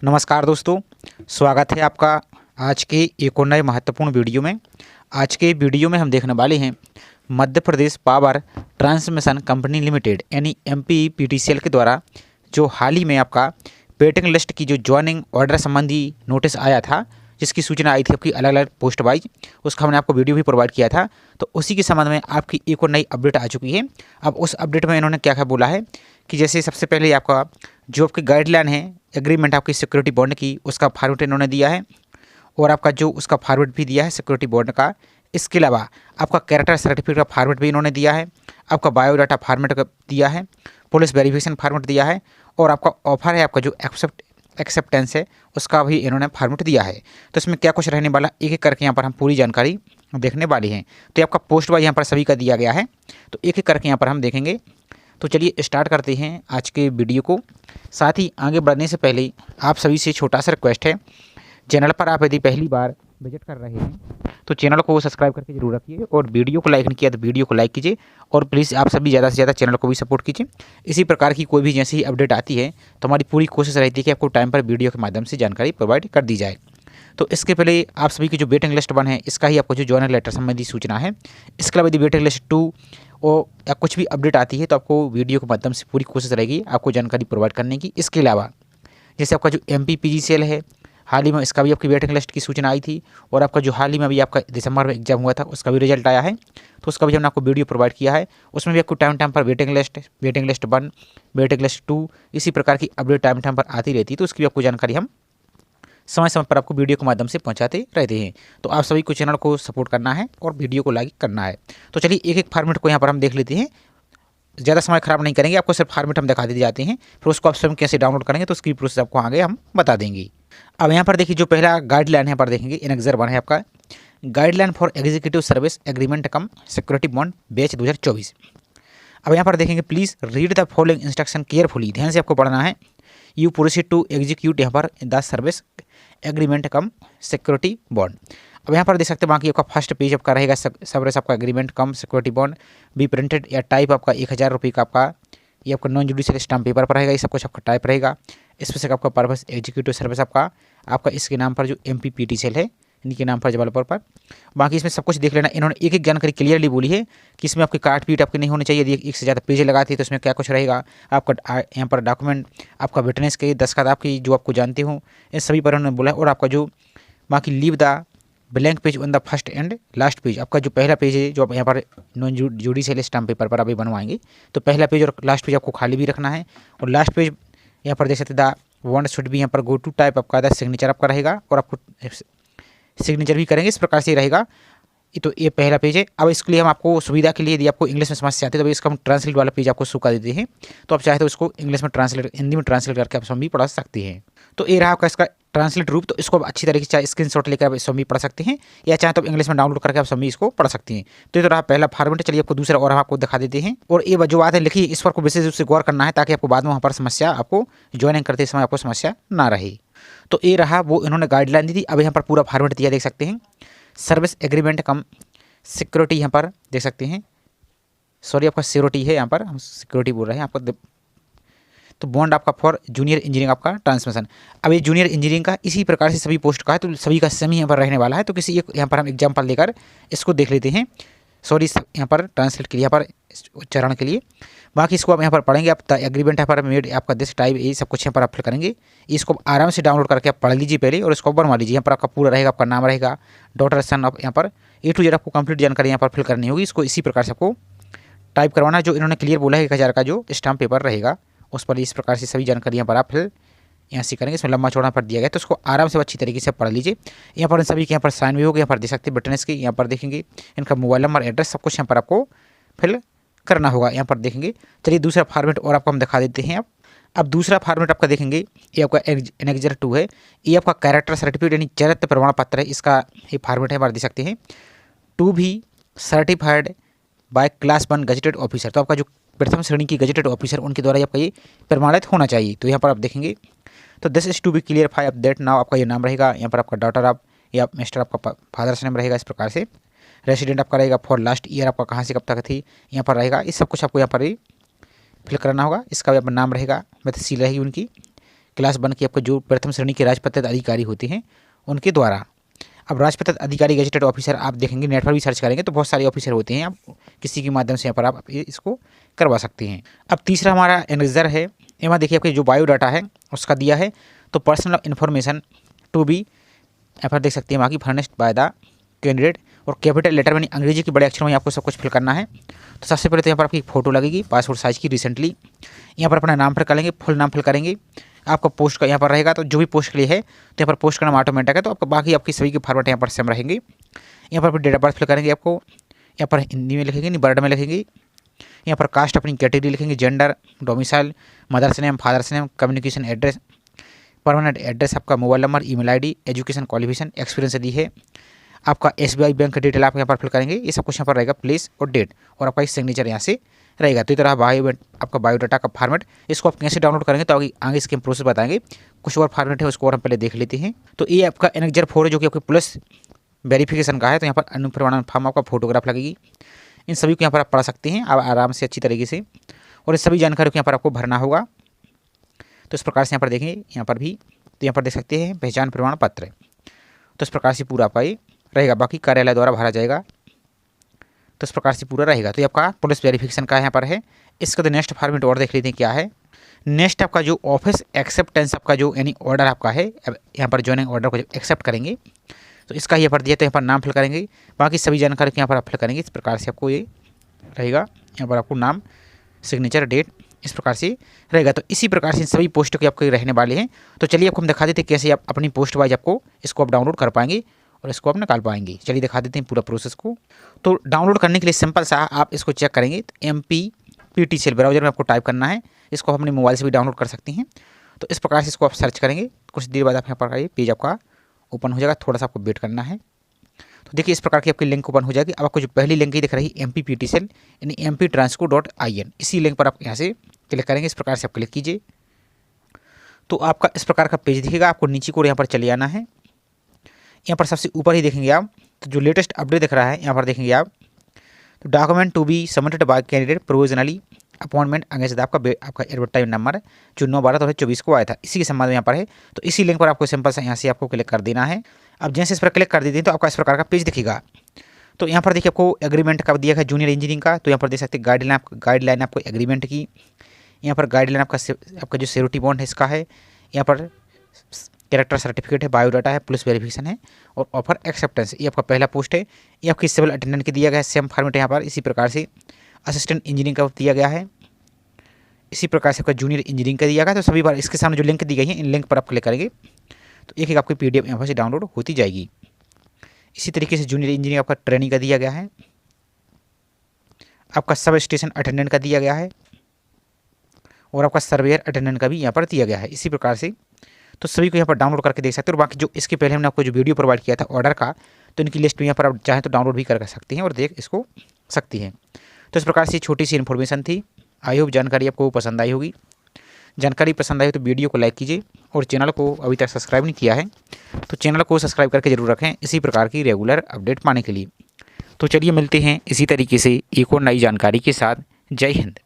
नमस्कार दोस्तों, स्वागत है आपका आज के एक और नए महत्वपूर्ण वीडियो में। आज के वीडियो में हम देखने वाले हैं Madhya Pradesh power transmission company limited यानी MPPTCL के द्वारा जो हाल ही में आपका वेटिंग लिस्ट की जो ज्वाइनिंग ऑर्डर संबंधी नोटिस आया था, जिसकी सूचना आई थी आपकी अलग अलग पोस्ट वाइज, उसका हमने आपको वीडियो भी प्रोवाइड किया था। तो उसी के संबंध में आपकी एक और नई अपडेट आ चुकी है। अब उस अपडेट में इन्होंने क्या क्या बोला है कि जैसे सबसे पहले आपका जो आपकी गाइडलाइन है एग्रीमेंट आपकी सिक्योरिटी बॉन्ड की, उसका फॉर्मेट इन्होंने दिया है और आपका जो उसका फॉर्मेट भी दिया है सिक्योरिटी बॉन्ड का। इसके अलावा आपका कैरेक्टर सर्टिफिकेट का फॉर्मेट भी इन्होंने दिया है, आपका बायोडाटा फॉर्मेट का दिया है, पुलिस वेरिफिकेशन फॉर्मेट दिया है और आपका ऑफर है आपका जो एक्सेप्टेंस है उसका भी इन्होंने फॉर्मेट दिया है। तो इसमें क्या कुछ रहने वाला एक एक करके यहाँ पर हम पूरी जानकारी देखने वाली हैं। तो ये आपका पोस्ट वाइज यहाँ पर सभी का दिया गया है, तो एक एक करके यहाँ पर हम देखेंगे। तो चलिए स्टार्ट करते हैं आज के वीडियो को। साथ ही आगे बढ़ने से पहले आप सभी से छोटा सा रिक्वेस्ट है, चैनल पर आप यदि पहली बार विजिट कर रहे हैं तो चैनल को सब्सक्राइब करके जरूर रखिए और वीडियो को लाइक नहीं किया तो वीडियो को लाइक कीजिए और प्लीज़ आप सभी ज़्यादा से ज़्यादा चैनल को भी सपोर्ट कीजिए। इसी प्रकार की कोई भी जैसी ही अपडेट आती है तो हमारी पूरी कोशिश रहती है कि आपको टाइम पर वीडियो के माध्यम से जानकारी प्रोवाइड कर दी जाए। तो इसके पहले आप सभी की जो वेटिंग लिस्ट 1 है इसका ही आपको जो ज्वाइनिंग लेटर संबंधी सूचना है। इसके अलावा यदि वेटिंग लिस्ट 2 और या कुछ भी अपडेट आती है तो आपको वीडियो के माध्यम से पूरी कोशिश रहेगी आपको जानकारी प्रोवाइड करने की। इसके अलावा जैसे आपका जो MPPGCL है, हाल ही में इसका भी आपकी वेटिंग लिस्ट की सूचना आई थी और आपका जो हाल ही में अभी आपका दिसंबर में एग्जाम हुआ था उसका भी रिजल्ट आया है, तो उसका भी हमने आपको वीडियो प्रोवाइड किया है। उसमें भी आपको टाइम टाइम पर वेटिंग लिस्ट 1, वेटिंग लिस्ट 2 इसी प्रकार की अपडेट टाइम टाइम पर आती रहती है। तो उसकी भी आपको जानकारी हम समय समय पर आपको वीडियो के माध्यम से पहुंचाते रहते हैं। तो आप सभी को चैनल को सपोर्ट करना है और वीडियो को लाइक करना है। तो चलिए एक एक फॉर्मेट को यहाँ पर हम देख लेते हैं, ज़्यादा समय खराब नहीं करेंगे, आपको सिर्फ फॉर्मेट हम दिखा देते जाते हैं, फिर उसको आप स्वयं कैसे डाउनलोड करेंगे तो उसकी प्रोसेस आपको आगे हम बता देंगे। अब यहाँ पर देखिए जो पहला गाइडलाइन यहाँ पर देखेंगे एनेक्सर 1 है आपका guideline for executive service agreement come security bond batch 2024। अब यहाँ पर देखेंगे please read the following instruction carefully, ध्यान से आपको पढ़ना है। यू प्रोसीड टू एग्जीक्यूट यहाँ पर the service agreement come security bond. अब यहाँ पर देख सकते हैं बाकी आपका फर्स्ट पेज आपका रहेगा सर्विस आपका agreement come security bond be printed या टाइप आपका 1000 रुपये का आपका ये आपका नॉन जुडिशियल स्टाम्प पेपर पर रहेगा। ये सब कुछ आपका टाइप रहेगा। स्पेसिफिक आपका पर्पस एग्जीक्यूटिव सर्विस आपका इसके नाम पर जो MPPTCL है इनके नाम पर जबलपुर पर। बाकी इसमें सब कुछ देख लेना। इन्होंने एक एक जानकारी क्लियरली बोली है कि इसमें आपकी काट पीट आपकी नहीं होनी चाहिए। यदि एक से ज़्यादा पेज लगाती है तो इसमें क्या कुछ रहेगा आपका यहाँ पर डॉक्यूमेंट आपका विटनेस के दस्तखत आपकी जो आपको जानते हो इन सभी पर उन्होंने बोला है। और आपका जो बाकी leave the blank page on the first and last page, आपका जो पहला पेज है जो आप यहाँ पर नॉन जुडिशियल स्टाम्प पेपर पर अभी बनवाएंगे तो पहला पेज और लास्ट पेज आपको खाली भी रखना है। और लास्ट पेज यहाँ पर देख सकते द बॉन्ड शुड भी यहाँ पर गो टू टाइप आपका द सिग्नेचर आपका रहेगा और आपको सिग्नेचर भी करेंगे, इस प्रकार से रहेगा। तो ये पहला पेज है। अब इसके लिए हम आपको सुविधा के लिए यदि आपको इंग्लिश में समस्या आती है तो इसका हम ट्रांसलेट वाला पेज आपको शो कर देते हैं, तो आप चाहे तो उसको इंग्लिश में ट्रांसलेट हिंदी में ट्रांसलेट करके आप स्वयं भी पढ़ सकते हैं। तो ये रहा आपका इसका ट्रांसलेट रूप। तो इसको आप अच्छी तरीके से चाहे स्क्रीनशॉट लेकर आप स्वयं भी पढ़ सकते हैं या चाहे तो इंग्लिश में डाउनलोड करके आप स्वयं भी इसको पढ़ सकते हैं। तो ये तो रहा पहला फॉर्मेट। चलिए आपको दूसरा और हम आपको दिखा देते हैं। और ये जो बात है लिखी इस पर को विशेष रूप से गौर करना है ताकि आपको बाद में वहाँ पर समस्या आपको ज्वाइनिंग करते समय आपको समस्या ना रहे। तो ये रहा वो इन्होंने गाइडलाइन दी थी। अब यहाँ पर पूरा फॉर्मेट दिया देख सकते हैं। सर्विस एग्रीमेंट कम सिक्योरिटी यहाँ पर देख सकते हैं, सॉरी आपका सिक्योरिटी है यहाँ पर हम सिक्योरिटी बोल रहे हैं आपको। तो बॉन्ड आपका फॉर जूनियर इंजीनियरिंग आपका ट्रांसमिशन। अब ये जूनियर इंजीनियरिंग का इसी प्रकार से सभी पोस्ट का है तो सभी का सेम यहाँ पर रहने वाला है। तो किसी एक यहाँ पर हम एग्जाम्पल लेकर इसको देख लेते हैं। सॉरी यहाँ पर ट्रांसलेट के लिए यहाँ पर उच्चारण के लिए। बाकी इसको आप यहाँ पर पढ़ेंगे। आप एग्रीमेंट यहाँ पर मेड आपका दिस टाइप ये सब कुछ यहाँ पर आप फिल करेंगे। इसको आराम से डाउनलोड करके आप पढ़ लीजिए पहले और इसको बनवा लीजिए। यहाँ पर आपका पूरा रहेगा, आपका नाम रहेगा, डॉटर सन आप यहाँ पर A to Z आपको कंप्लीट जानकारी यहाँ पर फिल करनी होगी। इसको इसी प्रकार से आपको टाइप करवाना है। जो इन्होंने क्लियर बोला है 1000 का जो स्टाम्प पेपर रहेगा उस पर इस प्रकार से सभी जानकारी यहाँ पर आप फिल यहाँ से करेंगे। इसमें लंबा चौड़ा पर दिया गया तो उसको आराम से अच्छी तरीके से पढ़ लीजिए। यहाँ पर इन सभी के यहाँ पर साइन भी होगा, यहाँ पर देख सकते हैं विटनेस की, यहाँ पर देखेंगे इनका मोबाइल नंबर एड्रेस सब कुछ यहाँ पर आपको फिल करना होगा। यहाँ पर देखेंगे। चलिए दूसरा फॉर्मेट और आपको हम दिखा देते हैं। अब दूसरा फॉर्मेट आपका देखेंगे ये आपका एनेक्सर 2 है। ये आपका कैरेक्टर सर्टिफिकेट यानी चरित्र प्रमाण पत्र है, इसका ये फॉर्मेट है हमारे देख सकते हैं। टू भी certified by class 1 gazetted officer, तो आपका जो प्रथम श्रेणी की गजेटेड ऑफिसर उनके द्वारा आपका ये प्रमाणित होना चाहिए। तो यहाँ पर आप देखेंगे तो this is to be clarify of that now आपका ये नाम रहेगा। यहाँ पर आपका डॉटर आप या मिस्टर आपका फादर्स नेम रहेगा। इस प्रकार से रेसिडेंट आपका रहेगा फॉर लास्ट ईयर आपका कहाँ से कब तक थी यहाँ पर रहेगा। इस सब कुछ आपको यहाँ पर ही फिल करना होगा। इसका भी अपना नाम रहेगा, मतलब सी रहेगी उनकी क्लास 1 के आपके जो प्रथम श्रेणी के राजपत्रित अधिकारी होते हैं उनके द्वारा। अब राजपत्रित अधिकारी गेजेटेड ऑफिसर आप देखेंगे, नेट पर भी सर्च करेंगे तो बहुत सारे ऑफिसर होते हैं, आप किसी के माध्यम से यहाँ पर आप इसको करवा सकते हैं। अब तीसरा हमारा एनेक्सर है, यहाँ देखिए आपके जो बायोडाटा है उसका दिया है, तो पर्सनल इन्फॉर्मेशन टू बी यहाँ पर देख सकते हैं वहाँ की फर्निश्ड बाय द कैंडिडेट, और कैपिटल लेटर में अंग्रेजी के बड़े अक्षरों में आपको सब कुछ फिल करना है। तो सबसे पहले तो यहाँ पर आपकी फ़ोटो लगेगी पासपोर्ट साइज़ की रिसेंटली, यहाँ पर अपना नाम फिल करेंगे, फुल नाम फिल करेंगे, आपका पोस्ट का यहाँ पर रहेगा, तो जो भी पोस्ट के लिए है तो यहाँ पर पोस्ट का नाम ऑटोमेटिक है, तो आपका बाकी आपकी सभी के फॉर्मेट यहाँ पर सेम रहेंगे। यहाँ पर डेट ऑफ बर्थ फिल करेंगे, आपको यहाँ पर हिंदी में लिखेंगे, नहीं वर्ड में लिखेंगे, यहाँ पर कास्ट अपनी कैटेगरी लिखेंगे, gender, domicile, mother's name, father's name, communication address, permanent address, आपका mobile number, email ID, education qualification, experience यदि है, आपका SBI बैंक का डिटेल आप यहाँ पर फिल करेंगे, ये सब कुछ यहाँ पर रहेगा, प्लेस और डेट, और आपका एक सिग्नेचर यहाँ से रहेगा। तो इस तरह आपका बायोडाटा का फॉर्मेट, इसको आप कैसे डाउनलोड करेंगे तो आगे इसके हम प्रोसेस बताएंगे। कुछ और फॉर्मेट है उसको और हम पहले देख लेते हैं। तो ये आपका एनेक्सर 4 है जो कि आपके पुलिस वेरिफिकेशन का है, तो यहाँ पर अनुप्रमाणन फॉर्म आपका फोटोग्राफ लगेगी, इन सभी को यहाँ पर आप पढ़ सकते हैं आप आराम से अच्छी तरीके से, और इस सभी जानकारी को यहाँ पर आपको भरना होगा। तो इस प्रकार से यहाँ पर देखेंगे, यहाँ पर भी तो यहाँ पर देख सकते हैं पहचान प्रमाण पत्र, तो इस प्रकार से पूरा आपका ये रहेगा, बाकी कार्यालय द्वारा भरा जाएगा, तो इस प्रकार से पूरा रहेगा। तो ये आपका पुलिस वेरिफिकेशन का यहाँ पर है। इसका तो नेक्स्ट फॉर्मेट और देख लेते हैं क्या है। नेक्स्ट आपका जो ऑफिस एक्सेप्टेंस आपका जो यानी ऑर्डर आपका है, यहाँ पर ज्वाइनिंग ऑर्डर को जब एक्सेप्ट करेंगे तो इसका यहाँ पर दिया, तो यहाँ पर नाम फिल करेंगे, बाकी सभी जानकारी को यहाँ पर आप फिल करेंगे। इस प्रकार से आपको ये रहेगा, यहाँ पर आपको नाम, सिग्नेचर, डेट, इस प्रकार से रहेगा। तो इसी प्रकार से इन सभी पोस्टों के आपके रहने वाले हैं। तो चलिए आपको हम दिखा देते हैं कैसे आप अपनी पोस्ट वाइज आपको इसको आप डाउनलोड कर पाएंगे और इसको आप निकाल पाएंगे। चलिए दिखा देते हैं पूरा प्रोसेस को। तो डाउनलोड करने के लिए सिंपल सा आप इसको चेक करेंगे, तो MPPTCL ब्राउजर में आपको टाइप करना है, इसको अपने मोबाइल से भी डाउनलोड कर सकते हैं। तो इस प्रकार से इसको आप सर्च करेंगे, कुछ देर बाद आप यहाँ पर ये पेज आपका ओपन हो जाएगा, थोड़ा सा आपको वेट करना है। तो देखिए इस प्रकार की आपकी लिंक ओपन हो जाएगी। अब आपको जो पहली लिंक ही दिख रही है MPPTCL यानी mptransco.in, इसी लिंक पर आप यहाँ से क्लिक करेंगे। इस प्रकार से आप क्लिक कीजिए तो आपका इस प्रकार का पेज दिखेगा। आपको नीचे को यहाँ पर चले आना है, यहाँ पर सबसे ऊपर ही देखेंगे आप, तो जो लेटेस्ट अपडेट दिख रहा है यहाँ पर देखेंगे आप, तो document to be submitted by candidate provisionally appointment against आपका एडवर्टाइज नंबर जो 9/12/2024 को आया था, इसी के संबंध में यहाँ पर है। तो इसी लिंक पर आपको सिंपल से यहाँ से आपको क्लिक कर देना है। अब जैसे इस पर क्लिक कर देते हैं तो आपका इस प्रकार का पेज दिखेगा। तो यहाँ पर देखिए आपको एग्रीमेंट कब दिया है जूनियर इंजीनियरिंग का, तो यहाँ पर देख सकते हैं गाइडलाइन आपको एग्रीमेंट की, यहाँ पर गाइडलाइन आपका जो श्योरिटी बॉन्ड है इसका है, यहाँ पर कैरेक्टर सर्टिफिकेट है, बायोडाटा है, पुलिस वेरिफिकेशन है, और ऑफर एक्सेप्टेंस, ये आपका पहला पोस्ट है। ये आपकी सिविल अटेंडेंट के दिया गया है, सेम फॉर्मेट यहाँ पर इसी प्रकार से असिस्टेंट इंजीनियरिंग का दिया गया है, इसी प्रकार से आपका जूनियर इंजीनियरिंग का दिया गया। तो सभी बार इसके सामने जो लिंक दी गई है इन लिंक पर आप क्लिक करेंगे तो एक आपकी PDF यहाँ पर से डाउनलोड होती जाएगी। इसी तरीके से जूनियर इंजीनियर आपका ट्रेनिंग का दिया गया है, आपका सब स्टेशन अटेंडेंट का दिया गया है, और आपका सर्वेयर अटेंडेंट का भी यहाँ पर दिया गया है। इसी प्रकार से तो सभी को यहाँ पर डाउनलोड करके देख सकते हैं। और बाकी जो इसके पहले हमने आपको जो वीडियो प्रोवाइड किया था ऑर्डर का, तो इनकी लिस्ट में यहाँ पर आप चाहें तो डाउनलोड भी कर सकते हैं और देख इसको सकती हैं। तो इस प्रकार से छोटी सी इन्फॉर्मेशन थी। आई होप जानकारी आपको पसंद आई होगी। जानकारी पसंद आई तो वीडियो को लाइक कीजिए, और चैनल को अभी तक सब्सक्राइब नहीं किया है तो चैनल को सब्सक्राइब करके जरूर रखें इसी प्रकार की रेगुलर अपडेट पाने के लिए। तो चलिए मिलते हैं इसी तरीके से एक और नई जानकारी के साथ। जय हिंद।